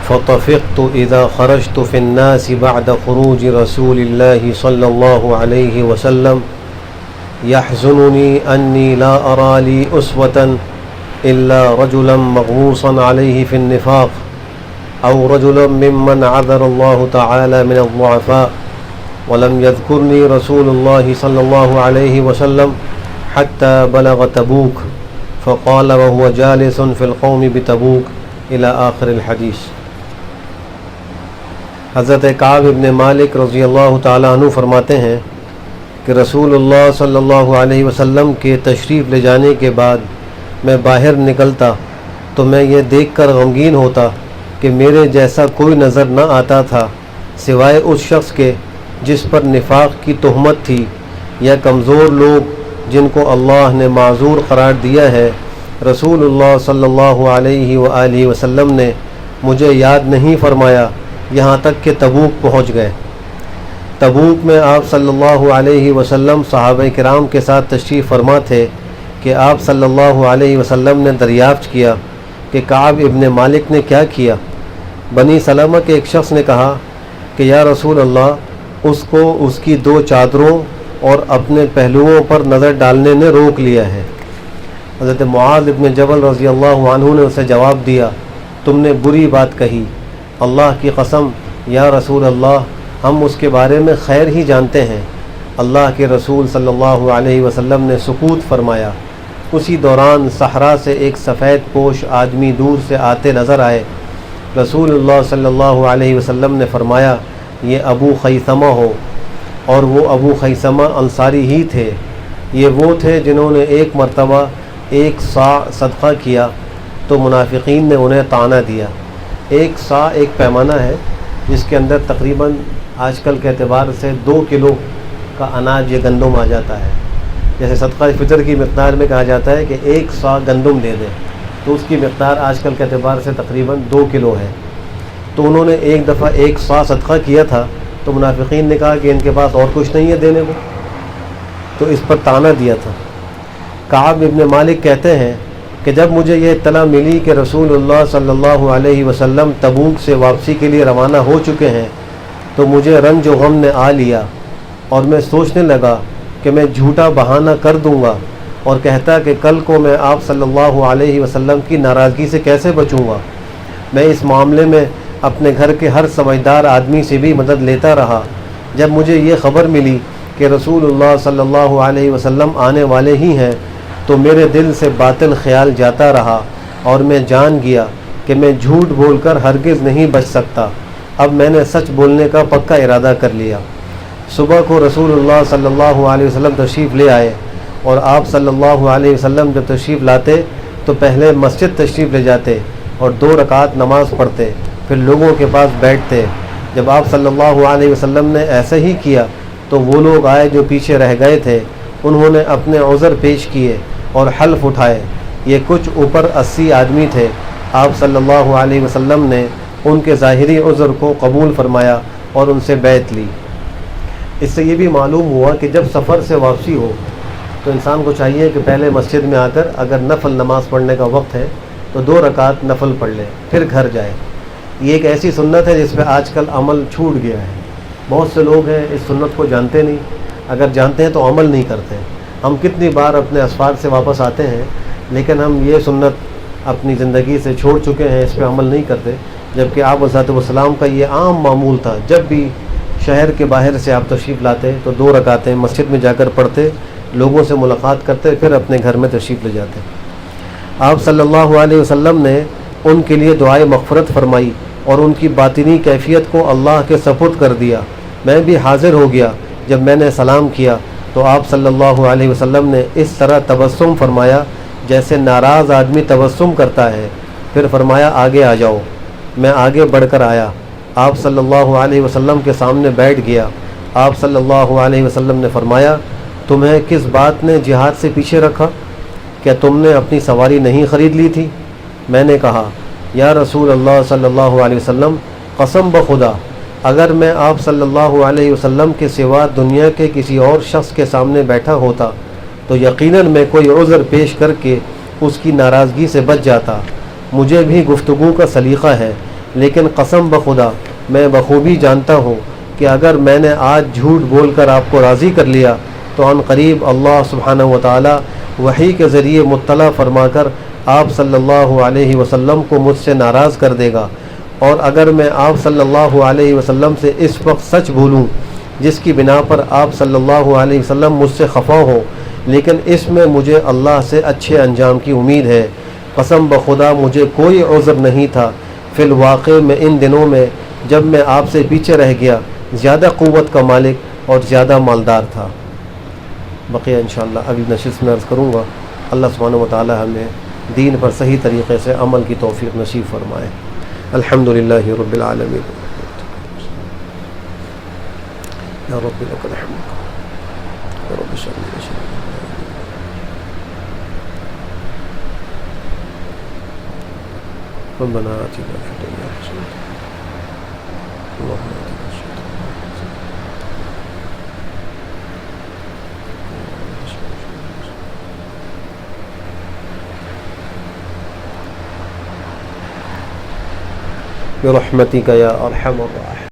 فطفقت إذا خرجت في الناس بعد خروج رسول الله صلى الله عليه وسلم يحزنني أني لا أرى لي أسوة إلا رجلا مغموسا عليه في النفاق أو رجلا ممن عذر الله تعالى من الضعفاء ولم يذكرني رسول الله صلى الله عليه وسلم حتى بلغ تبوك فقال وهو جالس في القوم بتبوك إلى آخر الحديث۔ حضرت کعب ابن مالک رضی اللہ تعالیٰ عنہ فرماتے ہیں کہ رسول اللہ صلی اللہ علیہ وسلم کے تشریف لے جانے کے بعد میں باہر نکلتا تو میں یہ دیکھ کر غمگین ہوتا کہ میرے جیسا کوئی نظر نہ آتا تھا سوائے اس شخص کے جس پر نفاق کی تہمت تھی، یا کمزور لوگ جن کو اللہ نے معذور قرار دیا ہے۔ رسول اللہ صلی اللہ علیہ وآلہ وسلم نے مجھے یاد نہیں فرمایا یہاں تک کہ تبوک پہنچ گئے۔ تبوک میں آپ صلی اللہ علیہ وسلم صحابہ کرام کے ساتھ تشریف فرما تھے کہ آپ صلی اللہ علیہ وسلم نے دریافت کیا کہ کعب ابن مالک نے کیا کیا۔ بنی سلمہ کے ایک شخص نے کہا کہ یا رسول اللہ، اس کو اس کی 2 چادروں اور اپنے پہلوؤں پر نظر ڈالنے نے روک لیا ہے۔ حضرت معاذ ابن جبل رضی اللہ عنہ نے اسے جواب دیا، تم نے بری بات کہی، اللہ کی قسم یا رسول اللہ، ہم اس کے بارے میں خیر ہی جانتے ہیں۔ اللہ کے رسول صلی اللہ علیہ وسلم نے سکوت فرمایا۔ اسی دوران صحرا سے ایک سفید پوش آدمی دور سے آتے نظر آئے۔ رسول اللہ صلی اللہ علیہ وسلم نے فرمایا، یہ ابو خیثمہ ہو، اور وہ ابو خیثمہ انصاری ہی تھے۔ یہ وہ تھے جنہوں نے ایک مرتبہ 1 صاع صدقہ کیا تو منافقین نے انہیں طعنہ دیا۔ 1 صاع ایک پیمانہ ہے جس کے اندر تقریباً آج کل کے اعتبار سے 2 کلو کا اناج یا گندم آ جاتا ہے۔ جیسے صدقہ فطر کی مقدار میں کہا جاتا ہے کہ 1 صاع گندم دے دیں، تو اس کی مقدار آج کل کے اعتبار سے تقریباً 2 کلو ہے۔ تو انہوں نے ایک دفعہ 1 صاع صدقہ کیا تھا، تو منافقین نے کہا کہ ان کے پاس اور کچھ نہیں ہے دینے کو، تو اس پر طعنہ دیا تھا۔ کعب ابن مالک کہتے ہیں کہ جب مجھے یہ اطلاع ملی کہ رسول اللہ صلی اللہ علیہ وسلم تبوک سے واپسی کے لیے روانہ ہو چکے ہیں تو مجھے رنج و غم نے آ لیا، اور میں سوچنے لگا کہ میں جھوٹا بہانہ کر دوں گا اور کہتا کہ کل کو میں آپ صلی اللہ علیہ وسلم کی ناراضگی سے کیسے بچوں گا۔ میں اس معاملے میں اپنے گھر کے ہر سمجھدار آدمی سے بھی مدد لیتا رہا۔ جب مجھے یہ خبر ملی کہ رسول اللہ صلی اللہ علیہ وسلم آنے والے ہی ہیں تو میرے دل سے باطل خیال جاتا رہا، اور میں جان گیا کہ میں جھوٹ بول کر ہرگز نہیں بچ سکتا۔ اب میں نے سچ بولنے کا پکا ارادہ کر لیا۔ صبح کو رسول اللہ صلی اللہ علیہ وسلم تشریف لے آئے، اور آپ صلی اللہ علیہ وسلم جب تشریف لاتے تو پہلے مسجد تشریف لے جاتے اور 2 رکعت نماز پڑھتے، پھر لوگوں کے پاس بیٹھتے۔ جب آپ صلی اللہ علیہ وسلم نے ایسے ہی کیا تو وہ لوگ آئے جو پیچھے رہ گئے تھے، انہوں نے اپنے عذر پیش کیے اور حلف اٹھائے۔ یہ کچھ اوپر 80 آدمی تھے۔ آپ صلی اللہ علیہ وسلم نے ان کے ظاہری عذر کو قبول فرمایا اور ان سے بیعت لی۔ اس سے یہ بھی معلوم ہوا کہ جب سفر سے واپسی ہو تو انسان کو چاہیے کہ پہلے مسجد میں آ کر اگر نفل نماز پڑھنے کا وقت ہے تو 2 رکعت نفل پڑھ لے، پھر گھر جائے۔ یہ ایک ایسی سنت ہے جس پہ آج کل عمل چھوٹ گیا ہے۔ بہت سے لوگ ہیں اس سنت کو جانتے نہیں، اگر جانتے ہیں تو عمل نہیں کرتے۔ ہم کتنی بار اپنے اسفار سے واپس آتے ہیں لیکن ہم یہ سنت اپنی زندگی سے چھوڑ چکے ہیں، اس پہ عمل نہیں کرتے، جبکہ آپ علیہ السلام کا یہ عام معمول تھا۔ جب بھی شہر کے باہر سے آپ تشریف لاتے تو 2 رکعتیں مسجد میں جا کر پڑھتے، لوگوں سے ملاقات کرتے، پھر اپنے گھر میں تشریف لے جاتے۔ آپ صلی اللہ علیہ وسلم نے ان کے لیے دعائے مغفرت فرمائی اور ان کی باطنی کیفیت کو اللہ کے سپرد کر دیا۔ میں بھی حاضر ہو گیا۔ جب میں نے سلام کیا تو آپ صلی اللہ علیہ وسلم نے اس طرح تبسم فرمایا جیسے ناراض آدمی تبسم کرتا ہے، پھر فرمایا آگے آ جاؤ۔ میں آگے بڑھ کر آیا، آپ صلی اللہ علیہ وسلم کے سامنے بیٹھ گیا۔ آپ صلی اللہ علیہ وسلم نے فرمایا، تمہیں کس بات نے جہاد سے پیچھے رکھا؟ کیا تم نے اپنی سواری نہیں خرید لی تھی؟ میں نے کہا، یا رسول اللہ صلی اللہ علیہ وسلم، قسم بخدا اگر میں آپ صلی اللہ علیہ وسلم کے سوا دنیا کے کسی اور شخص کے سامنے بیٹھا ہوتا تو یقیناً میں کوئی عذر پیش کر کے اس کی ناراضگی سے بچ جاتا۔ مجھے بھی گفتگو کا سلیقہ ہے، لیکن قسم بخدا میں بخوبی جانتا ہوں کہ اگر میں نے آج جھوٹ بول کر آپ کو راضی کر لیا تو عن قریب اللہ سبحانہ و تعالی وحی کے ذریعے مطلع فرما کر آپ صلی اللہ علیہ وسلم کو مجھ سے ناراض کر دے گا، اور اگر میں آپ صلی اللہ علیہ وسلم سے اس وقت سچ بولوں جس کی بنا پر آپ صلی اللہ علیہ وسلم مجھ سے خفا ہو، لیکن اس میں مجھے اللہ سے اچھے انجام کی امید ہے، قسم بخدا مجھے کوئی عذر نہیں تھا، فی الواقع میں ان دنوں میں جب میں آپ سے پیچھے رہ گیا زیادہ قوت کا مالک اور زیادہ مالدار تھا۔ بقیہ انشاءاللہ ابھی نشست میں عرض کروں گا۔ اللہ سبحانہ و تعالی ہمیں دین پر صحیح طریقے سے عمل کی توفیق نصیب فرمائے۔ الحمدللہ رب العالمین، یا رب لک الحمد، یا رب صلی وسلم۔ ربنا آتنا فی الدنیا حسنۃ، اللهم آتنا الشیطان برحمتک یا ارحم الراحمین۔